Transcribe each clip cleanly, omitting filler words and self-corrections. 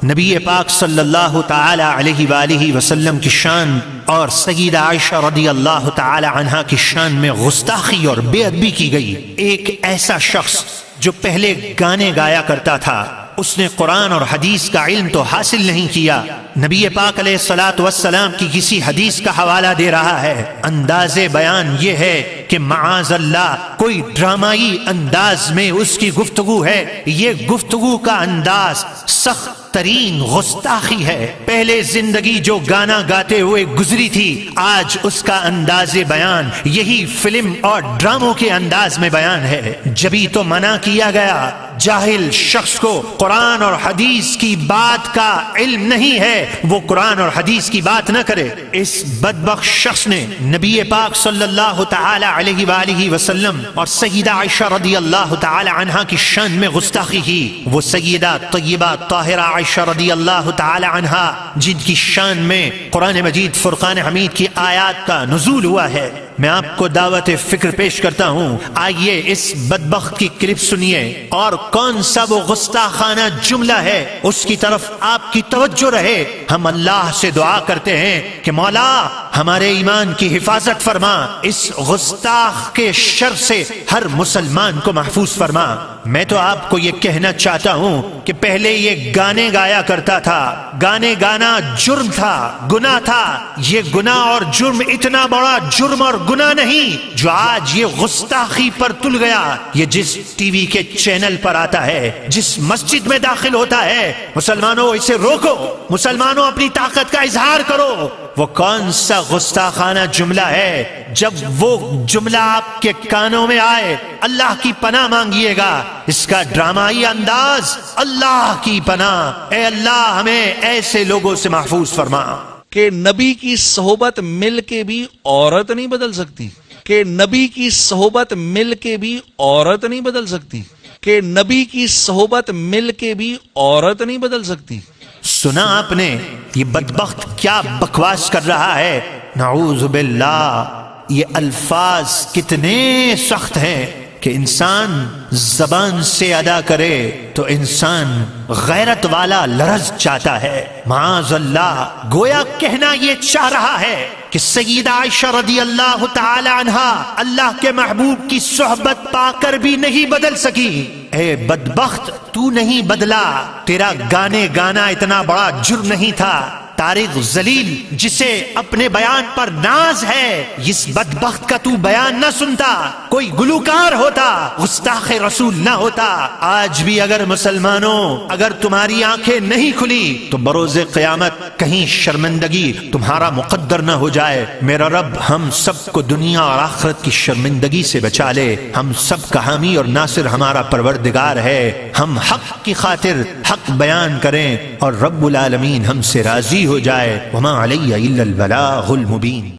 نبی پاک صلی اللہ تعالی علیہ وآلہ وسلم کی شان اور سیدہ عائشہ رضی اللہ تعالی عنہا کی شان میں گستاخی اور بے ادبی کی گئی۔ ایک ایسا شخص جو پہلے گانے گایا کرتا تھا، اس نے قرآن اور حدیث کا علم تو حاصل نہیں کیا، نبی پاک علیہ الصلوۃ والسلام کی کسی حدیث کا حوالہ دے رہا ہے۔ انداز بیان یہ ہے کہ معاذ اللہ کوئی ڈرامائی انداز میں اس کی گفتگو ہے۔ یہ گفتگو کا انداز سخت ترین گستاخی ہے۔ پہلے زندگی جو گانا گاتے ہوئے گزری تھی، آج اس کا انداز بیان یہی فلم اور ڈراموں کے انداز میں بیان ہے۔ جبھی تو منع کیا گیا، جاہل شخص کو قرآن اور حدیث کی بات کا علم نہیں ہے، وہ قرآن اور حدیث کی بات نہ کرے۔ اس بدبخت شخص نے نبی پاک صلی اللہ تعالی علیہ وآلہ وسلم اور سیدہ عائشہ رضی اللہ تعالی عنہا کی شان میں گستاخی کی۔ وہ سیدہ طیبہ طاہرہ عائشہ رضی اللہ تعالی عنہا جن کی شان میں قرآن مجید فرقان حمید کی آیات کا نزول ہوا ہے، میں آپ کو دعوت فکر پیش کرتا ہوں۔ آئیے اس بدبخت کی کلپ سنیے اور کون سا وہ گستاخانہ جملہ ہے اس کی طرف آپ کی توجہ رہے۔ ہم اللہ سے دعا کرتے ہیں کہ مولا ہمارے ایمان کی حفاظت فرما، اس گستاخ کے شر سے ہر مسلمان کو محفوظ فرما۔ میں تو آپ کو یہ کہنا چاہتا ہوں کہ پہلے یہ گانے گایا کرتا تھا، گانے گانا جرم تھا، گناہ تھا۔ یہ گناہ اور جرم اتنا بڑا جرم اور گناہ نہیں جو آج یہ گستاخی پر تل گیا۔ یہ جس ٹی وی کے چینل پر آتا ہے، جس مسجد میں داخل ہوتا ہے، مسلمانوں اسے روکو، مسلمانوں اپنی طاقت کا اظہار کرو۔ وہ کون سا گستاخانہ جملہ ہے؟ جب وہ جملہ آپ کے کانوں میں آئے، اللہ کی پناہ مانگیے گا۔ اس کا ڈرامائی انداز، اللہ کی پناہ، اے اللہ ہمیں ایسے لوگوں سے محفوظ فرما۔ کہ نبی کی صحبت مل کے بھی عورت نہیں بدل سکتی، کہ نبی کی صحبت مل کے بھی عورت نہیں بدل سکتی، کہ نبی کی صحبت مل کے بھی عورت نہیں بدل سکتی۔ سنا آپ نے یہ بدبخت کیا بکواس کر رہا ہے؟ نعوذ باللہ، یہ الفاظ کتنے سخت ہیں کہ انسان زبان سے ادا کرے تو انسان غیرت والا لرز جاتا ہے۔ معاذ اللہ، گویا کہنا یہ چاہ رہا ہے کہ سیدہ عائشہ رضی اللہ تعالی عنہا اللہ کے محبوب کی صحبت پا کر بھی نہیں بدل سکی۔ اے بدبخت، تو نہیں بدلا، تیرا گانے گانا اتنا بڑا جرم نہیں تھا۔ طارق ذلیل جسے اپنے بیان پر ناز ہے، اس بدبخت کا تو بیان نہ سنتا، کوئی گلوکار ہوتا، گستاخ رسول نہ ہوتا۔ آج بھی اگر مسلمانوں، اگر تمہاری آنکھیں نہیں کھلی تو بروز قیامت کہیں شرمندگی تمہارا مقدر نہ ہو جائے۔ میرا رب ہم سب کو دنیا اور آخرت کی شرمندگی سے بچا لے۔ ہم سب کا حامی اور ناصر ہمارا پروردگار ہے۔ ہم حق کی خاطر حق بیان کریں اور رب العالمین ہم سے راضی ہو جائے۔ وما علی الا البلاغ المبین۔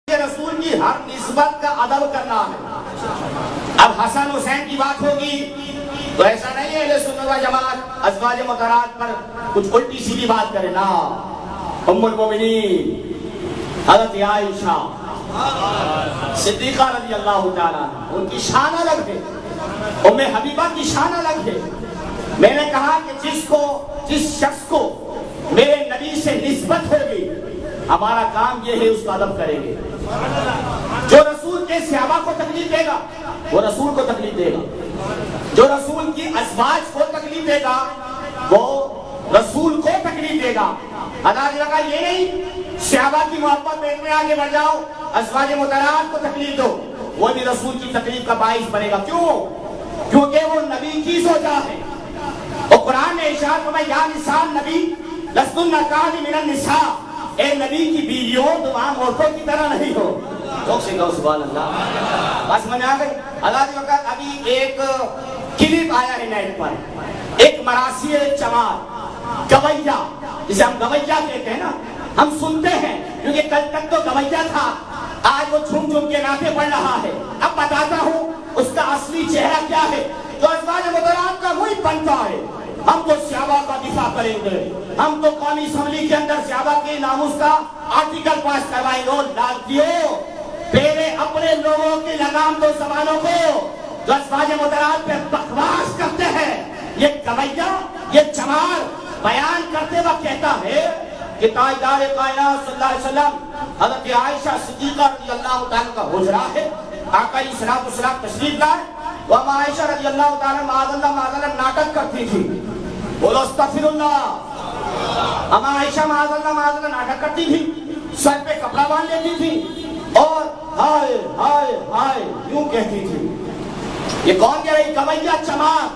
رسول کی ہر نسبت کا ادب کرنا ہے۔ اب حسن حسین کی بات ہوگی تو ایسا نہیں ہے اہل سنت و جماعت ازواج مطہرات پر کچھ الٹی سیدھی بات کرے نا۔ ام المومنین حضرت عائشہ صدیقہ رضی اللہ تعالیٰ ان کی شان الگ ہے، ام حبیبہ کی شان الگ ہے۔ میں نے کہا کہ جس شخص کو میرے نبی سے نسبت ہوگی، ہمارا کام یہ ہے اس کا ادب کریں گے۔ جو رسول کے صحابہ کو تکلیف دے گا وہ رسول کو تکلیف دے گا، جو رسول کی ازواج کو تکلیف دے گا وہ رسول کو تکلیف دے گا۔ اللہ لگا یہ نہیں صحابہ کی محبت میں آگے بڑھ جاؤ، ازواج مطہرات کو تکلیف دو، وہ بھی رسول کی تکلیف کا باعث بنے گا۔ کیوں؟ کیونکہ وہ نبی کی سوچا ہے۔ اور قرآن نے ارشاد فرمایا یا نساء النبی لستن کاحد من النساء، اے نبی کی بیویوں تم عام عورتوں کی طرح نہیں ہو۔ لوگ سے کہو سبحان اللہ۔ بس میں نے آ گئی۔ اللہ کے وقت ابھی ایک کلپ آیا ہے نیٹ پر، ایک مراثی چمار گویا، جسے ہم گویا کہتے ہیں نا، ہم سنتے ہیں کیونکہ کل تک تو گویا تھا، آج وہ جھوم جھوم کے نعتیں پڑھ رہا ہے۔ اب بتاتا ہوں اس کا اصلی چہرہ کیا ہے جو ازواج مطہرات کا وہی بنتا ہے۔ ہم تو صحابہ کا دفاع کریں گے، ہم تو قومی اسمبلی کے اندر صحابہ کے ناموس کا آرٹیکل پاس کروائیں گے۔ لالتیوں پہلے اپنے لوگوں کی لگام دو زبانوں کو جو ازواج مطہرات پہ بکواس کرتے ہیں، یہ گویا، یہ چمار بیان کرتے وقت کہتا ہے کہ تاجدار کائنات صلی اللہ علیہ وسلم حضرت عائشہ صدیقہ رضی اللہ تعالیٰ کا حجرہ ہے، آقا علیہ السلام تشریف لائے، وہ عائشہ رضی اللہ تعالیٰ معاذ اللہ ناٹک کرتی تھی، بولو استغفر اللہ، اما عائشہ معاذ اللہ ناٹک کرتی تھی، سر پہ کپڑا باندھ لیتی تھی اور ہائے ہائے ہائے یوں کہتی تھی۔ یہ کون کہہ رہی؟ گویا چمار،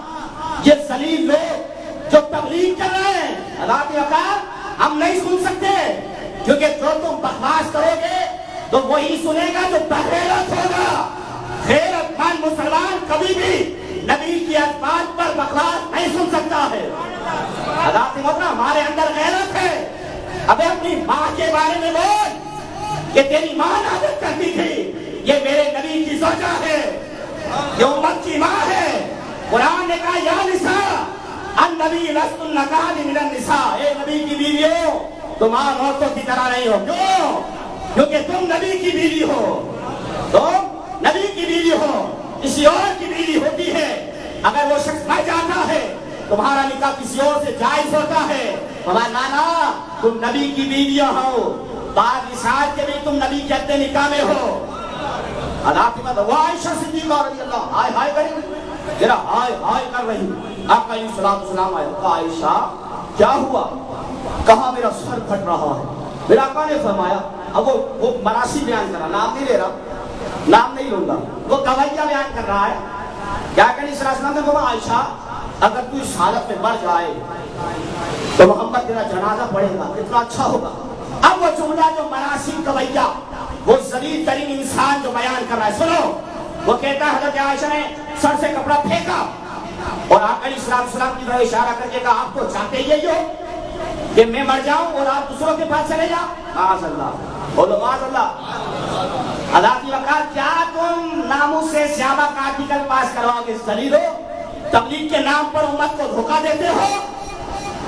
یہ ذلیل لوگ جو تبلیغ کر رہے ہیں، اللہ کی وقار ہم نہیں سن سکتے، کیونکہ جو تم بکواس کرو گے تو وہی سنے گا جو بغیرت ہوگا۔ غیرت مند مسلمان کبھی بھی نبی کی ازواج پر بکواس نہیں سن سکتا ہے۔ اللہ کی وقار ہمارے اندر غیرت ہے، ابے اپنی ماں کے بارے میں بول کہ تیری ماں عادت کرتی تھی، یہ میرے نبی کی زوجہ ہے، یہ امت کی ماں ہے۔ قرآن نے کہا یا نساء النبی لست النکال من النساء، اے نبی کی بیویوں تم عام عورتوں کی طرح نہیں ہو۔ کیوں؟ کیونکہ تم نبی کی بیوی ہو، تم نبی کی بیوی ہو، کسی اور کی بیوی ہوتی ہے، اگر وہ شخص مر جاتا ہے تمہارا نکاح کسی اور سے جائز ہوتا ہے۔ نانا تم نبی کی بیویاں ہو، بعد نساء کے بھی تم نبی کے عہد نکاح میں ہو۔ اللہ کی بات وہ عائشہ صدیقہ رضی اللہ ہائے ہائے کریں ذرا ہائے ہائے کر رہی، آقا علیہ السلام آئے، عائشہ کیا ہوا؟ کہا میرا سر پھٹ رہا ہے۔ پھر آقا نے فرمایا، اب وہ مراسی بیان کر رہا، نام نہیں لے رہا، نام نہیں لوں گا، وہ گویا بیان کر رہا ہے۔ کیا کہ علیہ السلام نے کہا عائشہ اگر تو اس حالت میں مر جائے تو محمد تیرا جنازہ پڑھے گا، کتنا اچھا ہوگا۔ اب وہ جملہ جو مراسی گویا، وہ ذلیل ترین انسان جو بیان کر رہا ہے، سنو، وہ کہتا ہے حضرت عائشہ نے سر سے کپڑا پھینکا اور آقا علیہ السلام کی طرف اشارہ کر کے کہا آپ کو چاہتے یہ ہو کہ میں مر جاؤں اور آپ دوسروں کے پاس چلے جاؤ؟ معاذ اللہ، بولو معاذ اللہ۔ اللہ کی وقار کیا تم ناموں سے سیابہ کا آرٹیکل پاس کرواؤ گے؟ ذلیلو، تبلیغ کے نام پر امت کو دھوکہ دیتے ہو۔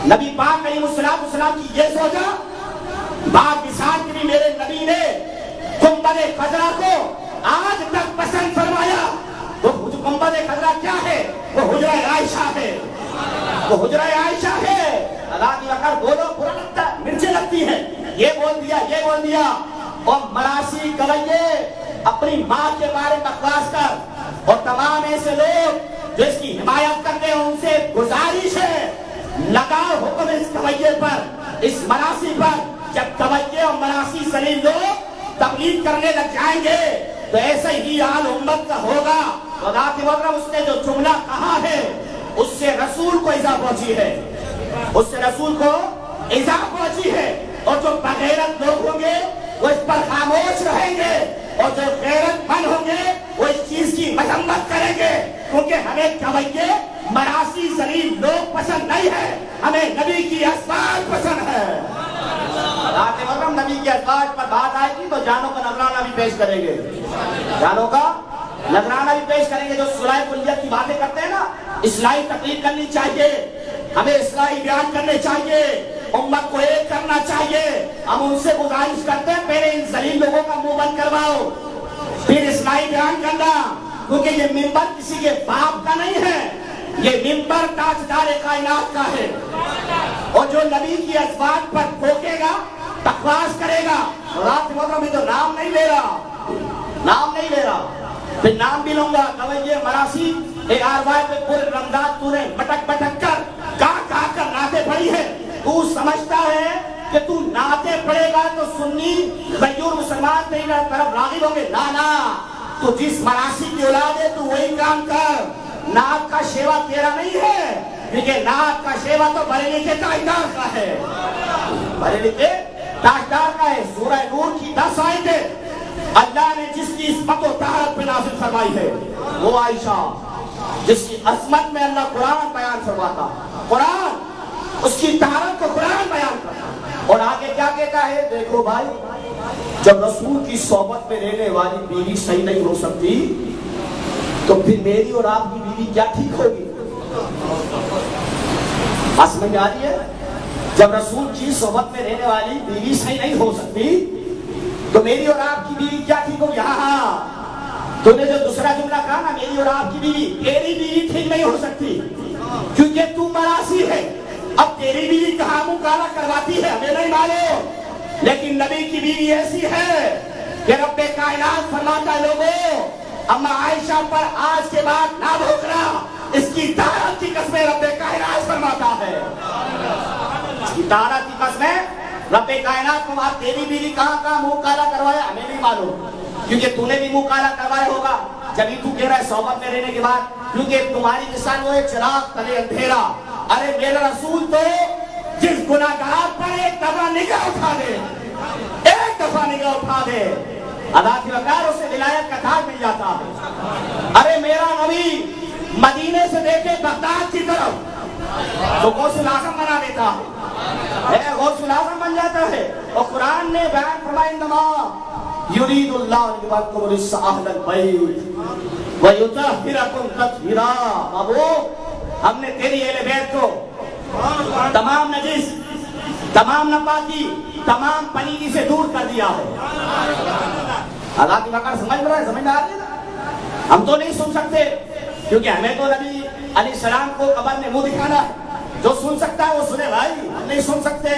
نبی پاک علیہ السلام کی یہ سوچا، بعد مثال کے بھی میرے نبی نے گنبد خضرا کو آج تک پسند فرمایا۔ وہ گنبد خضرا کیا ہے؟ وہ حجرہ عائشہ ہے، وہ حجرہ عائشہ ہے۔ اللہ کی وقار بولو، برا لگتا ہے، مرچیں لگتی ہیں، یہ بول دیا یہ بول دیا۔ اور مراسی گویے اپنی ماں کے بارے بکواس کر، اور تمام ایسے لوگ جو اس کی حمایت کرتے ہیں ان سے گزارش ہے لگاؤ حکم اس گویے پر، اس مراسی پر۔ جب گویے اور مراسی ذلیل لوگ تبلیغ کرنے لگ جائیں گے تو ایسا ہی حال امت کا ہوگا۔ خدا کے محترم اس نے جو جملہ کہا ہے اس سے رسول کو ایذا پہنچی ہے، اس سے رسول کو ایذا پہنچی ہے، اور جو بغیرت لوگ ہوں گے وہ اس پر خاموش رہیں گے، اور جو غیرت مند ہوں گے وہ اس چیز کی مذمت کریں گے، کیونکہ ہمیں گویے مراسی ذلیل لوگ پسند نہیں ہے، ہمیں نبی کی ازواج پسند ہے۔ نبی کی ازواج پر بات آئے گی تو جانوں کا نذرانہ بھی پیش کریں گے، جانوں کا نذرانہ بھی پیش کریں گے۔ جو صلح کلیت کی باتیں کرتے ہیں نا، اصلاحی تقریر کرنی چاہیے، ہمیں اصلاحی بیان کرنے چاہیے، امت کو ایک کرنا چاہیے۔ ہم ان سے گزارش کرتے ہیں پہلے ان ذلیل لوگوں کا منہ بند کرواؤ، پھر اصلاحی بیان کرنا، کیونکہ یہ منبر کسی کے باپ کا نہیں ہے، یہ منبر تاجدار کائنات کا ہے۔ اور جو نبی کی ازواج پر ٹھوکے گا، بکواس کرے گا، رات میں تو نام نہیں لے رہا، نام نہیں لے رہا، پھر نام بھی لوں گا۔ گویے مراسی ایک آروائی پہ پورے رمضان تو نے بٹک بٹک کر کہا کر نعتیں پڑھی ہے۔ تو سمجھتا ہے کہ تو نعتیں پڑھے گا تو سنی غیور مسلمان تیری طرف راغب ہوں گے؟ نا، تو جس مراسی کی اولاد ہے تو وہی کام کر۔ نعت کا شیوا تیرا نہیں ہے، کیونکہ نعت کا شیوا تو بریلی کے تاجدار کا ہے، بریلی کے تاجدار کا ہے۔ سورہ نور کی 10 آیتیں اللہ نے جس کی عصمت و طہارت پہ نازل فرمائی ہے وہ عائشہ، جس کی عصمت میں اللہ قرآن بیان فرماتا، قرآن اس کی طہارت کو قرآن بیان کرتا۔ اور آگے کیا کہتا ہے؟ دیکھو بھائی، جب رسول کی صحبت میں رہنے والی بیوی صحیح نہیں ہو سکتی تو پھر میری اور آپ کی بیوی کیا ٹھیک ہوگی؟ بات سمجھ میں آ رہی ہے؟ جب رسول کی صحبت میں رہنے والی بیوی صحیح نہیں ہو سکتی تو میری اور آپ کی بیوی کیا ٹھیک ہوگی؟ ہاں، تو نے جو دوسرا جملہ کہا نا، میری اور آپ کی بیوی، تیری بیوی ٹھیک نہیں ہو سکتی، کیونکہ تو مراسی ہے. اب تیری بیوی کہاں منہ کالا کرواتی ہے ہمیں نہیں معلوم، لیکن نبی کی بیوی ایسی ہے کہ رب کائنات فرماتا ہے لوگوں اما عائشہ پر آج کے بعد نہ بھوکنا، اس کی طہارت کی قسمیں رب کائنات فرماتا ہے. اس کی طہارت کی قسمیں رب کائنات فرماتا. تیری بیوی کہاں منہ کالا کروایا ہمیں نہیں معلوم، کیونکہ تو نے بھی منہ کالا کروایا ہوگا جبھی تو کہہ رہا ہے صحبت میں رہنے کے بعد، کیونکہ تمہاری مثال وہ ہے چراغ تلے اندھیرا. ارے میرا رسول تو جس گناہگار پر ایک دفعہ نگاہ اٹھا دے، ایک دفعہ نگاہ اٹھا دے، ادا کی وقار اسے ولایت کا تاج مل جاتا ہے. ارے میرا نبی مدینے سے دیکھے بغداد کی طرف تو غوث الاعظم بنا دیتا ہے، غوث الاعظم بن جاتا ہے. اور قرآن نے بیان فرمایا انما یرید اللہ لیبعکم الرجس اہل البیت ویطہرکم تطہیرا. بابو ہم نے تیری اہل بیت کو تمام نجس، تمام ناپاکی، تمام پلیدی سے دور کر دیا ہے. اللہ کی وقار سمجھ رہا ہے؟ سمجھ رہا ہے؟ ہم تو نہیں سن سکتے کیونکہ ہمیں تو نبی علیہ السلام کو قبر میں منہ دکھانا ہے. جو سن سکتا ہے وہ سنے بھائی، ہم نہیں سن سکتے.